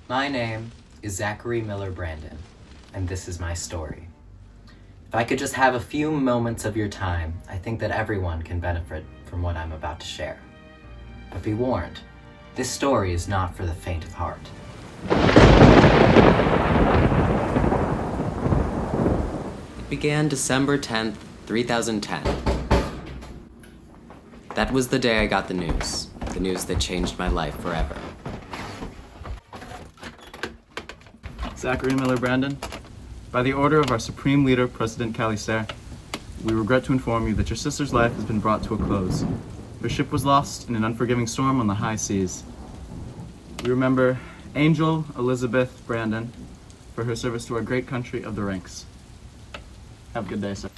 My name is Zachary Miller Brandon, and this is my story. If I could just have a few moments of your time, I think that everyone can benefit from what I'm about to share. But be warned, this story is not for the faint of heart. It began December 10th, 3010. That was the day I got the news that changed my life forever. Zachary Miller Brandon, by the order of our Supreme Leader, President Calister, we regret to inform you that your sister's life has been brought to a close. Her ship was lost in an unforgiving storm on the high seas. We remember Angel Elizabeth Brandon for her service to our great country of the ranks. Have a good day, sir.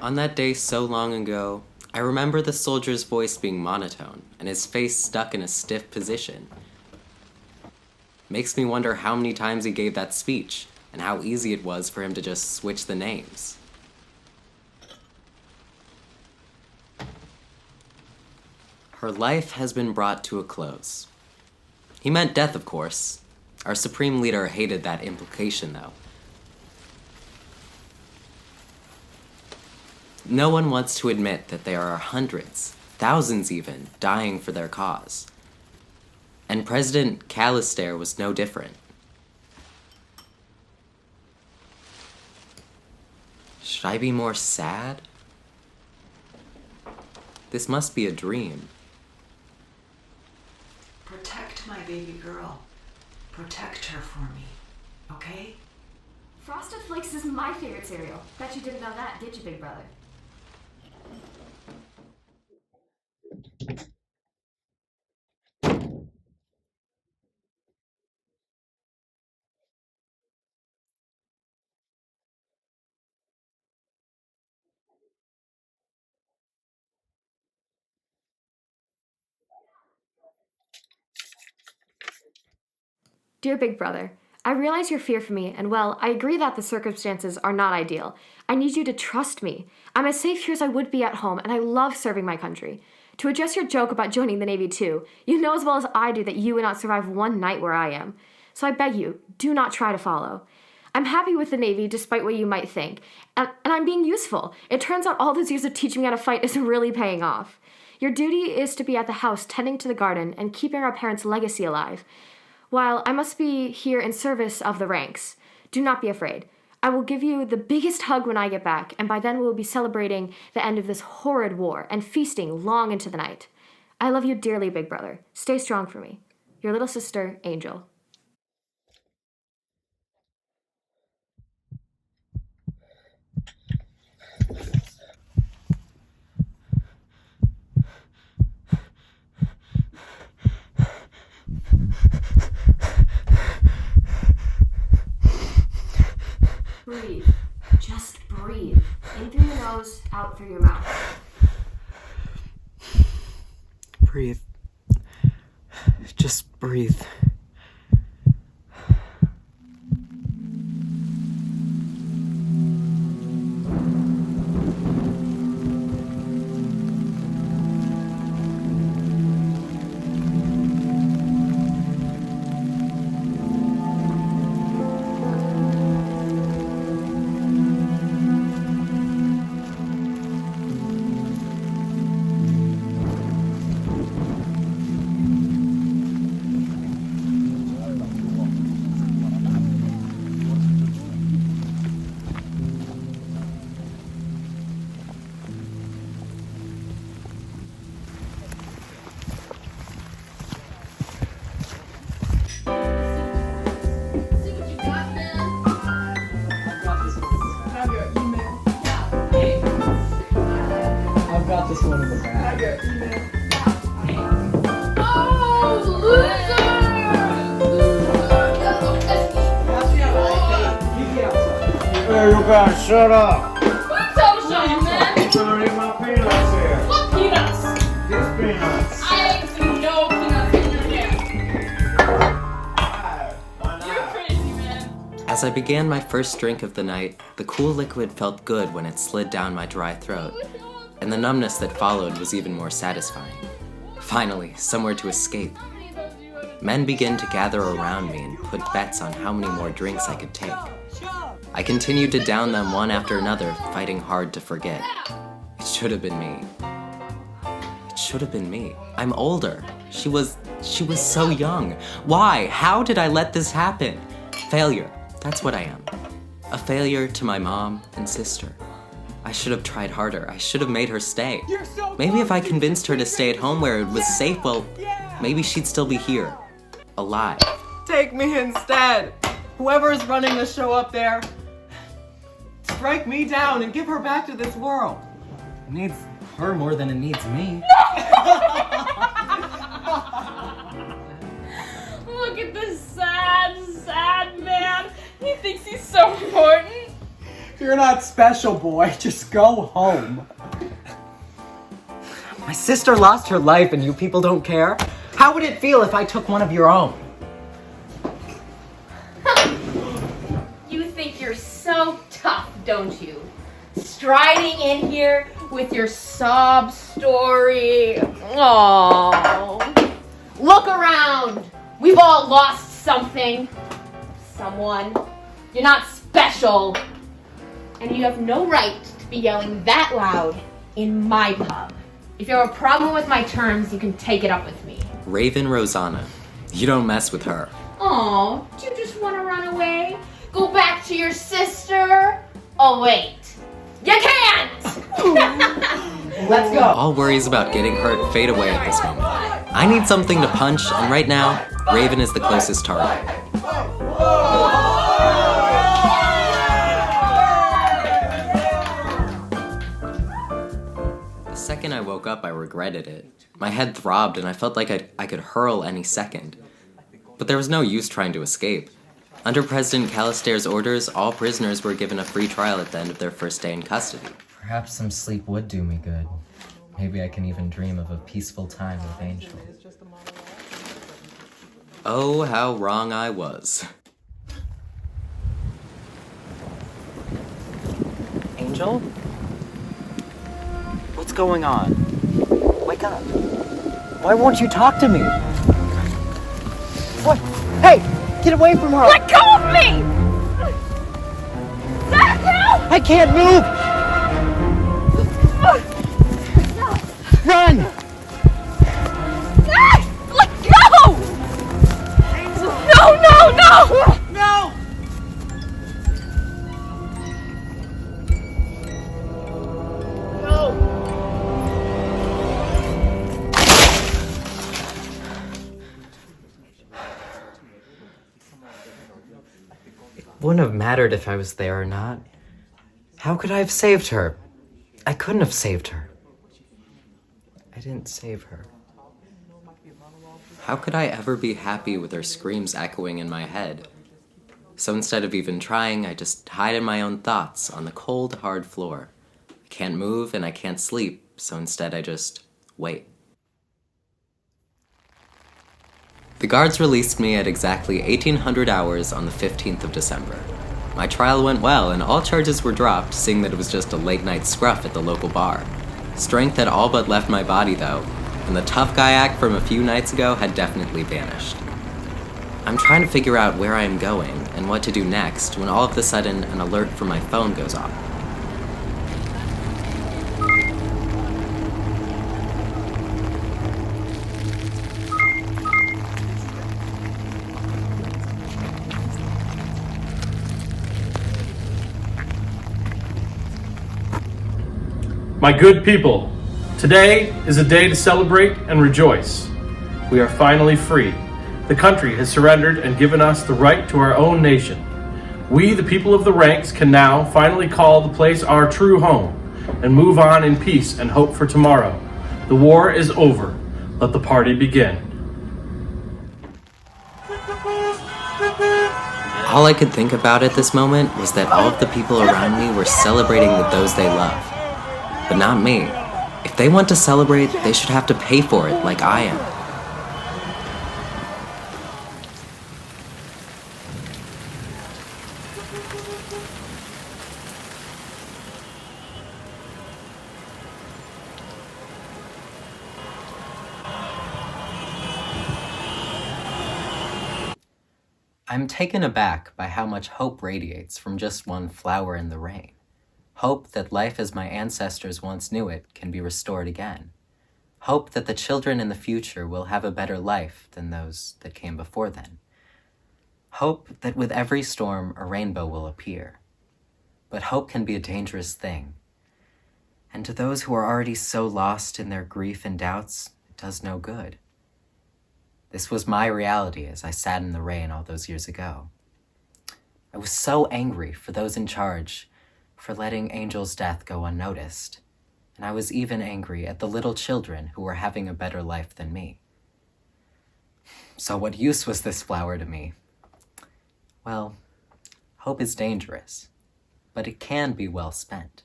On that day so long ago, I remember the soldier's voice being monotone and his face stuck in a stiff position. Makes me wonder how many times he gave that speech and how easy it was for him to just switch the names. Her life has been brought to a close. He meant death, of course. Our Supreme Leader hated that implication, though. No one wants to admit that there are hundreds, thousands even, dying for their cause. And President Calister was no different. Should I be more sad? This must be a dream. Protect my baby girl. Protect her for me, okay? Frosted Flakes is my favorite cereal. Bet you didn't know that, did you, big brother? Dear Big Brother, I realize your fear for me, and well, I agree that the circumstances are not ideal. I need you to trust me. I'm as safe here as I would be at home, and I love serving my country. To address your joke about joining the Navy too, you know as well as I do that you would not survive one night where I am. So I beg you, do not try to follow. I'm happy with the Navy despite what you might think, and I'm being useful. It turns out all those years of teaching me how to fight is really paying off. Your duty is to be at the house tending to the garden and keeping our parents' legacy alive. While I must be here in service of the ranks, do not be afraid. I will give you the biggest hug when I get back, and by then we will be celebrating the end of this horrid war and feasting long into the night. I love you dearly, Big Brother. Stay strong for me. Your little sister, Angel. Breathe. Just breathe. In through your nose, out through your mouth. Breathe. Just breathe. this one in the back. Oh, loser! Hey, you guys, shut up! Who's so shy, man? I'm gonna eat my peanuts here. What peanuts? These peanuts. I ain't seen no peanuts in your hair. Why You're not? crazy, man. As I began my first drink of the night, the cool liquid felt good when it slid down my dry throat, and the numbness that followed was even more satisfying. Finally, somewhere to escape. Men began to gather around me and put bets on how many more drinks I could take. I continued to down them one after another, fighting hard to forget. It should have been me. It should have been me. I'm older. She was so young. Why? How did I let this happen? Failure. That's what I am. A failure to my mom and sister. I should have tried harder. I should have made her stay. Maybe if I convinced her to stay at home where it was safe, well, maybe she'd still be here. Alive. Take me instead. Whoever is running the show up there, strike me down and give her back to this world. It needs her more than it needs me. Look at this sad man. He thinks he's so important. You're not special, boy. Just go home. My sister lost her life and you people don't care? How would it feel if I took one of your own? You think you're so tough, don't you? Striding in here with your sob story. Oh, look around. We've all lost something. Someone. You're not special. And you have no right to be yelling that loud in my pub. If you have a problem with my terms, you can take it up with me. Raven Rosanna. You don't mess with her. Oh, do you just want to run away? Go back to your sister? Oh, wait. You can't! Let's go. All worries about getting hurt fade away at this moment. I need something to punch, and right now, Raven is the closest target. The second I woke up, I regretted it. My head throbbed, and I felt like I could hurl any second. But there was no use trying to escape. Under President Callister's orders, all prisoners were given a free trial at the end of their first day in custody. Perhaps some sleep would do me good. Maybe I can even dream of a peaceful time with Angel. Oh, how wrong I was. Angel? What's going on? Wake up. Why won't you talk to me? What? Hey! Get away from her! Let go of me! Zach, help! I can't move! Run! Zach! Let go! No! No! Wouldn't have mattered if I was there or not. How could I have saved her? I couldn't have saved her. I didn't save her. How could I ever be happy with her screams echoing in my head? So instead of even trying, I just hide in my own thoughts on the cold, hard floor. I can't move and I can't sleep, so instead I just wait. The guards released me at exactly 1800 hours on the 15th of December. My trial went well and all charges were dropped, seeing that it was just a late-night scruff at the local bar. Strength had all but left my body though, and the tough guy act from a few nights ago had definitely vanished. I'm trying to figure out where I am going and what to do next when all of a sudden an alert from my phone goes off. My good people, today is a day to celebrate and rejoice. We are finally free. The country has surrendered and given us the right to our own nation. We, the people of the ranks, can now finally call the place our true home and move on in peace and hope for tomorrow. The war is over. Let the party begin. All I could think about at this moment was that all of the people around me were celebrating with those they love. But not me. If they want to celebrate, they should have to pay for it like I am. I'm taken aback by how much hope radiates from just one flower in the rain. Hope that life as my ancestors once knew it can be restored again. Hope that the children in the future will have a better life than those that came before then. Hope that with every storm a rainbow will appear. But hope can be a dangerous thing. And to those who are already so lost in their grief and doubts, it does no good. This was my reality as I sat in the rain all those years ago. I was so angry for those in charge for letting Angel's death go unnoticed, and I was even angry at the little children who were having a better life than me. So what use was this flower to me? Well, hope is dangerous, but it can be well spent.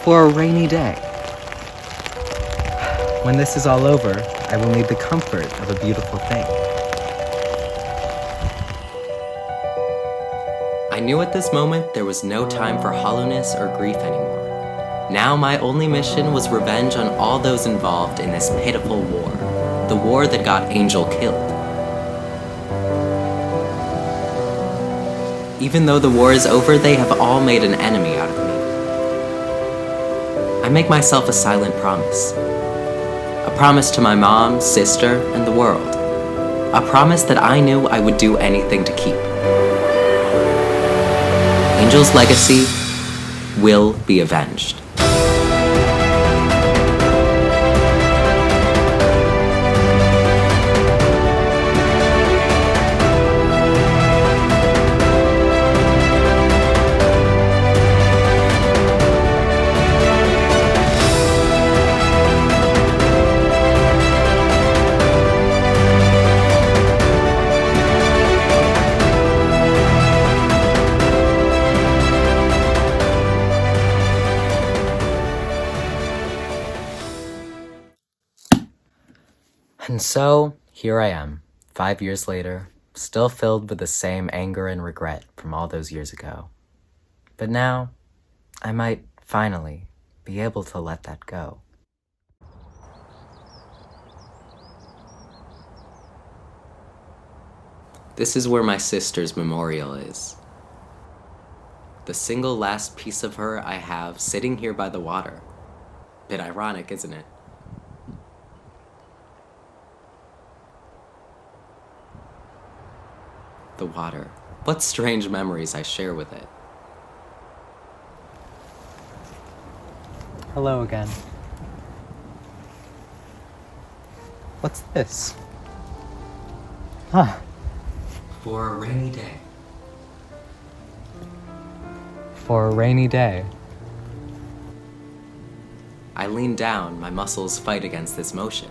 For a rainy day. When this is all over, I will need the comfort of a beautiful thing. I knew at this moment there was no time for hollowness or grief anymore. Now my only mission was revenge on all those involved in this pitiful war, the war that got Angel killed. Even though the war is over, they have all made an enemy out of me. I make myself a silent promise. A promise to my mom, sister, and the world. A promise that I knew I would do anything to keep. Angel's legacy will be avenged. And so, here I am, 5 years later, still filled with the same anger and regret from all those years ago. But now, I might finally be able to let that go. This is where my sister's memorial is. The single last piece of her I have sitting here by the water. Bit ironic, isn't it? The water. What strange memories I share with it. Hello again. What's this? For a rainy day. For a rainy day. I lean down, my muscles fight against this motion.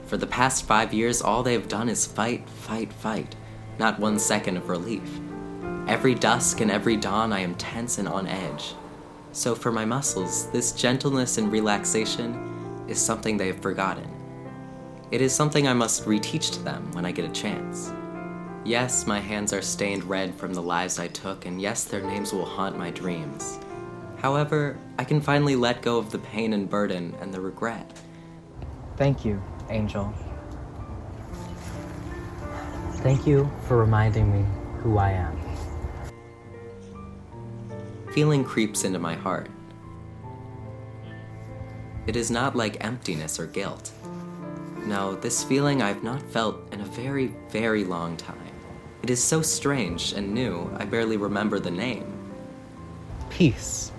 For the past 5 years, all they have done is fight, fight, fight. Not 1 second of relief. Every dusk and every dawn I am tense and on edge. So for my muscles, this gentleness and relaxation is something they have forgotten. It is something I must reteach to them when I get a chance. Yes, my hands are stained red from the lives I took, and yes, their names will haunt my dreams. However, I can finally let go of the pain and burden and the regret. Thank you, Angel. Thank you for reminding me who I am. Feeling creeps into my heart. It is not like emptiness or guilt. No, this feeling I've not felt in a very, very long time. It is so strange and new, I barely remember the name. Peace.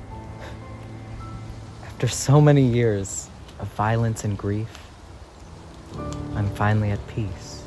After so many years of violence and grief, I'm finally at peace.